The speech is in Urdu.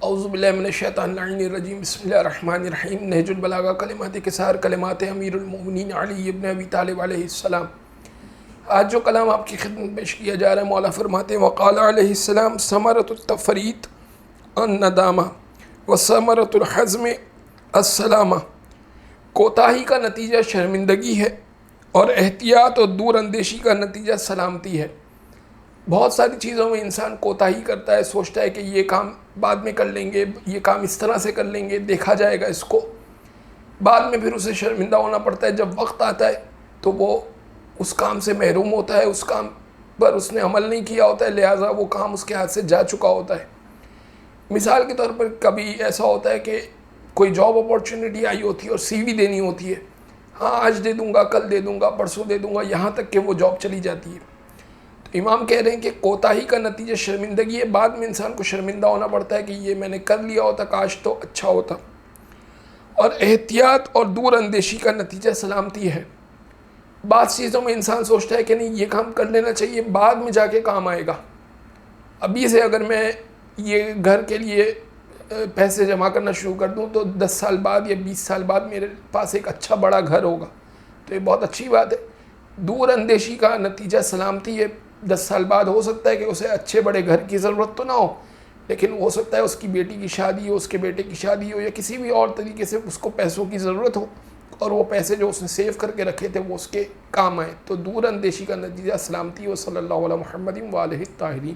اعوذ باللہ من الشیطان اللعین الرجیم بسم اللہ الرحمن الرحیم نہج البلاغہ کلمات کسار کلمات امیر المؤمنین علی ابن ابی طالب علیہ السلام۔ آج جو کلام آپ کی خدمت میں پیش کیا جا رہا ہے، مولا فرماتے ہیں وقال علیہ السلام ثمرۃ التفریط الندامہ وثمرۃ الحزم السلامہ، کوتاہی کا نتیجہ شرمندگی ہے اور احتیاط اور دور اندیشی کا نتیجہ سلامتی ہے۔ بہت ساری چیزوں میں انسان کوتاہی کرتا ہے، سوچتا ہے کہ یہ کام بعد میں کر لیں گے، یہ کام اس طرح سے کر لیں گے، دیکھا جائے گا اس کو، بعد میں پھر اسے شرمندہ ہونا پڑتا ہے۔ جب وقت آتا ہے تو وہ اس کام سے محروم ہوتا ہے، اس کام پر اس نے عمل نہیں کیا ہوتا ہے، لہٰذا وہ کام اس کے ہاتھ سے جا چکا ہوتا ہے۔ مثال کے طور پر کبھی ایسا ہوتا ہے کہ کوئی جاب اپارچونیٹی آئی ہوتی ہے اور سی وی دینی ہوتی ہے، ہاں آج دے دوں گا، کل دے دوں گا، پرسوں دے دوں گا، یہاں تک کہ وہ جاب چلی جاتی ہے۔ تو امام کہہ رہے ہیں کہ کوتاہی کا نتیجہ شرمندگی ہے، بعد میں انسان کو شرمندہ ہونا پڑتا ہے کہ یہ میں نے کر لیا ہوتا، کاش تو اچھا ہوتا۔ اور احتیاط اور دور اندیشی کا نتیجہ سلامتی ہے۔ بعض چیزوں میں انسان سوچتا ہے کہ نہیں یہ کام کر لینا چاہیے، بعد میں جا کے کام آئے گا۔ ابھی سے اگر میں یہ گھر کے لیے پیسے جمع کرنا شروع کر دوں تو 10 سال بعد یا 20 سال بعد میرے پاس ایک اچھا بڑا گھر ہوگا، تو یہ بہت اچھی بات ہے۔ دور اندیشی کا نتیجہ سلامتی ہے۔ 10 سال بعد ہو سکتا ہے کہ اسے اچھے بڑے گھر کی ضرورت تو نہ ہو، لیکن ہو سکتا ہے اس کی بیٹی کی شادی ہو، اس کے بیٹے کی شادی ہو، یا کسی بھی اور طریقے سے اس کو پیسوں کی ضرورت ہو، اور وہ پیسے جو اس نے سیو کر کے رکھے تھے وہ اس کے کام آئے۔ تو دور اندیشی کا نتیجہ سلامتی ہو۔ صلی اللہ علیہ محمد و آلہ الطاہرین۔